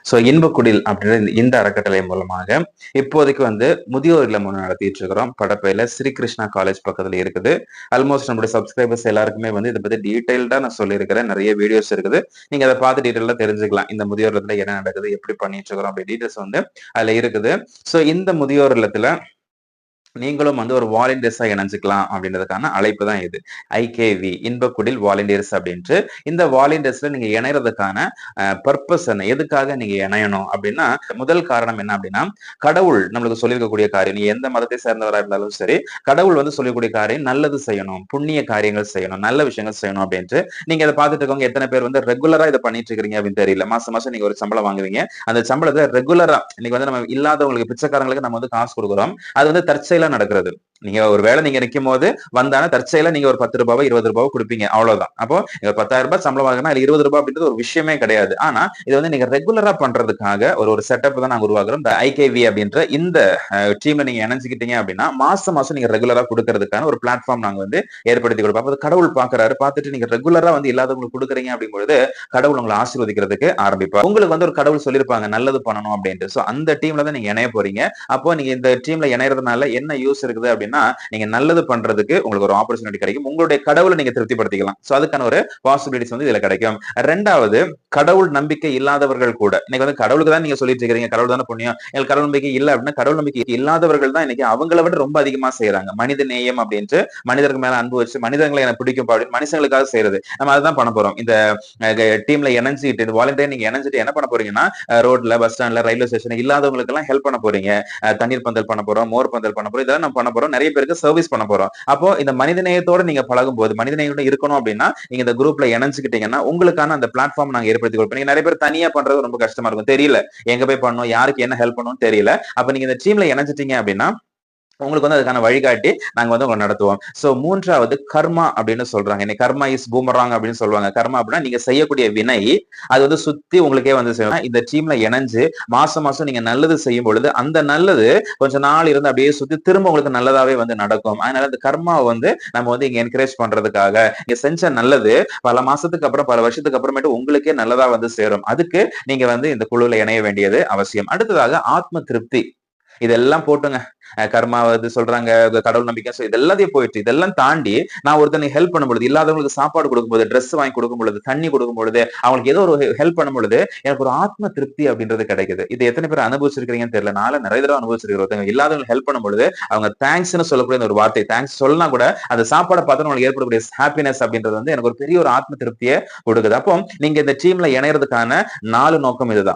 So இன்பக்குடில் அப்படின்ற இந்த அறக்கட்டளை மூலமாக இப்போதைக்கு முதியோர் இல்லம் ஒண்ணு நடத்திட்டு இருக்கிறோம். படப்பையில ஸ்ரீகிருஷ்ணா காலேஜ் பக்கத்துல இருக்குது. ஆல்மோஸ்ட் நம்மளுடைய சப்ஸ்கிரைபர்ஸ் எல்லாருக்குமே இதை பத்தி டீடைல்டா நான் சொல்லியிருக்கிறேன். நிறைய வீடியோஸ் இருக்குது. நீங்க அதை பார்த்து டீடைலா தெரிஞ்சுக்கலாம். இந்த முதியோர் இல்லத்துல என்ன நடக்குது, எப்படி பண்ணிட்டு இருக்கிறோம் அப்படி டீடைல்ஸ் அதுல இருக்குது. சோ இந்த முதியோர் இல்லத்துல நீங்களும் ஒரு வாலண்டியர்ஸா இணைஞ்சுக்கலாம் அப்படின்றதுக்கான அழைப்பு தான் இது. ஐகேவி இன்பக்குடில் வாலண்டியர்ஸ் அப்படின்ட்டு இந்த வாலண்டியர்ஸ்ல நீங்க இணையறதுக்கான பர்பஸ் என்ன, எதுக்காக நீங்க இணையணும் அப்படின்னா, முதல் காரணம் என்ன அப்படின்னா, கடவுள் நம்மளுக்கு சொல்லியிருக்கக்கூடிய காரியம், நீ எந்த மதத்தை சேர்ந்தவரா இருந்தாலும் சரி, கடவுள் சொல்லக்கூடிய காரியம் நல்லது செய்யணும், புண்ணிய காரியங்கள் செய்யணும், நல்ல விஷயங்கள் செய்யணும் அப்படின்ட்டு. நீங்க அதை பார்த்துட்டு இருக்கவங்க எத்தனை பேர் ரெகுலரா இதை பண்ணிட்டு இருக்கீங்க அப்படின்னு தெரியல. மாசம் மாசம் நீங்க ஒரு சம்பளம் வாங்குவீங்க. அந்த சம்பளத்தை ரெகுலரா இன்னைக்கு நம்ம இல்லாதவங்களுக்கு, பிச்சைக்காரங்களுக்கு நம்ம காசு கொடுக்குறோம். அது தற்செயலா நடக்கிறது. நீங்க ஒரு வேலை நீங்க நிற்கும் போது வந்தான தற்செயலா நீங்க ஒரு 10 ரூபாய் 20 ரூபாய் கொடுப்பீங்க, அவ்வளவுதான். அப்போ 10,000 ரூபாய் சம்பளம் வாங்கினா 20 ரூபாய் அப்படின்றது ஒரு விஷயமே கிடையாது. ஆனா இது நீங்க ரெகுலரா பண்றதுக்காக ஒரு செட்டப் தான் நாங்க உருவாக்குறோம். இந்த ஐகேவி அப்படின்ற இந்த டீம்ல நீங்க இணைஞ்சுக்கிட்டீங்க அப்படின்னா மாசம் மாசம் நீங்க ரெகுலரா கொடுக்கறதுக்கான ஒரு பிளாட்ஃபார்ம் நாங்க ஏற்படுத்தி கொடுப்போம். அப்ப கடவுள் பாக்குறாரு, பார்த்துட்டு நீங்க ரெகுலரா இல்லாதவங்களுக்கு கொடுக்குறீங்க அப்படிங்கும்போது கடவுள் உங்களை ஆசீர்வதிக்கிறதுக்கு ஆரம்பிப்பார். உங்களுக்கு ஒரு கடவுள் சொல்லியிருப்பாங்க நல்லது பண்ணணும் அப்படின்ட்டு. சோ அந்த டீம்ல தான் நீங்க இணைய போறீங்க. அப்போ நீங்க இந்த டீம்ல இணையறதுனால என்ன யூஸ் இருக்குது அப்படின்னா, நீங்க நல்லது பண்றதுக்கு உங்களுக்கு ஒரு ஆப்பர்ச்சுனிட்டி கிடைக்கும். உங்களுடைய கடவுளை நீங்க திருப்திப்படுத்திக்கலாம். சோ அதுக்கான ஒரு பாசிபிலிட்டிஸ் இதுல கிடைக்கும். ரெண்டாவது, கடவுள் நம்பிக்கை இல்லாதவர்கள் கூட இன்னைக்கு கடவுளுக்கு தான் நீங்க சொல்லிட்டு இருக்கீங்க, கடவுள் தானே புண்ணியம், எனக்கு கடவுள் நம்பிக்கை இல்ல அப்படின்னா, கடவுள் நம்பிக்கை இல்லாதவர்கள் தான் இன்னைக்கு அவங்கள விட ரொம்ப அதிகமா செய்யறாங்க. மனித நேயம் அப்படின்ட்டு, மனிதருக்கு மேல அன்பு வச்சு மனிதர்களை எனக்கு பிடிக்கும் அப்படின்னு மனுஷங்களுக்காக செய்யறது. நம்ம அதுதான் பண்ண போறோம். இந்த டீம்ல இணைஞ்சிட்டு, இந்த வாலண்டியர் நீங்க இணைஞ்சிட்டு என்ன பண்ண போறீங்கன்னா, ரோட்ல, பஸ் ஸ்டாண்ட்ல, ரயில்வே ஸ்டேஷன் இல்லாதவங்களுக்கு எல்லாம் ஹெல்ப் பண்ண போறீங்க. தண்ணீர் பந்தல் பண்ண போறோம், மோர் பந்தல் பண்ண போறோம், இதெல்லாம் நம்ம பண்ண போறோம். நிறைய பேருக்கு சர்வீஸ் பண்ண போறோம். அப்போ இந்த மனிதநேயத்தோட நீங்க பழகும் போது, மனிதநேயோட இருக்கணும் அப்படின்னா, நீங்க இந்த குரூப்ல இணைஞ்சுக்கிட்டீங்கன்னா உங்களுக்கான அந்த பிளாட்ஃபார்ம் நாங்க ஏற்படுத்தி கொடுப்போம். நீங்க நிறைய பேர் தனியா பண்றது ரொம்ப கஷ்டமா இருக்கும், தெரியல எங்க போய் பண்ணணும், யாருக்கு என்ன ஹெல்ப் பண்ணணும்னு தெரியல. அப்ப நீங்க இந்த டீம்ல இணைஞ்சிட்டீங்க அப்படின்னா உங்களுக்கு அதுக்கான வழிகாட்டி நாங்க உங்களை நடத்துவோம். சோ மூன்றாவது, கர்மா அப்படின்னு சொல்றாங்க. இன்னைக்கு கர்மா இஸ் பூமராங் அப்படின்னு சொல்லுவாங்க. கர்மா அப்படின்னா நீங்க செய்யக்கூடிய வினை அது சுத்தி உங்களுக்கே செய்யணும். இந்த டீம்ல இணைஞ்சு மாசம் மாசம் நீங்க நல்லது செய்யும் பொழுது அந்த நல்லது கொஞ்ச நாள் இருந்து அப்படியே சுத்தி திரும்ப உங்களுக்கு நல்லதாவே நடக்கும். அதனால இந்த கர்மாவை நம்ம இங்க என்கரேஜ் பண்றதுக்காக நீங்க செஞ்ச நல்லது பல மாசத்துக்கு அப்புறம், பல வருஷத்துக்கு அப்புறமேட்டு உங்களுக்கே நல்லதா சேரும். அதுக்கு நீங்க இந்த குழுல இணைய வேண்டியது அவசியம். அடுத்ததாக, ஆத்ம திருப்தி. இதெல்லாம் போட்டுங்க, கர்மா சொல்றாங்க, கடவுள் நம்பிக்கை, இதெல்லாத்தையும் போயிட்டு இதெல்லாம் தாண்டி நான் ஒருத்தனை ஹெல்ப் பண்ணும் பொழுது, இல்லாதவங்களுக்கு சாப்பாடு கொடுக்கும் போது, ட்ரெஸ் வாங்கி கொடுக்கும் பொழுது, தண்ணி கொடுக்கும் பொழுது, அவங்களுக்கு ஏதோ ஒரு ஹெல்ப் பண்ணும் பொழுது எனக்கு ஒரு ஆத்ம திருப்தி அப்படின்றது கிடைக்குது. இது எத்தனை பேர் அனுபவிச்சிருக்கீங்கன்னு தெரியல. நாளை நிறைய தடவை அனுபவிச்சிருக்கிறோம். இல்லாதவங்களுக்கு ஹெல்ப் பண்ணும் பொழுது அவங்க தேங்க்ஸ்னு சொல்லக்கூடிய ஒரு வார்த்தை, தேங்க்ஸ் சொல்லலாம் கூட, அந்த சாப்பாடை பார்த்து உங்களுக்கு ஏற்படக்கூடிய ஹாப்பினஸ் அப்படின்றது எனக்கு ஒரு பெரிய ஒரு ஆத்ம திருப்தியை கொடுக்குது. அப்போ நீங்க இந்த டீம்ல இணையறதுக்கான 4 நோக்கம் இதுதான்.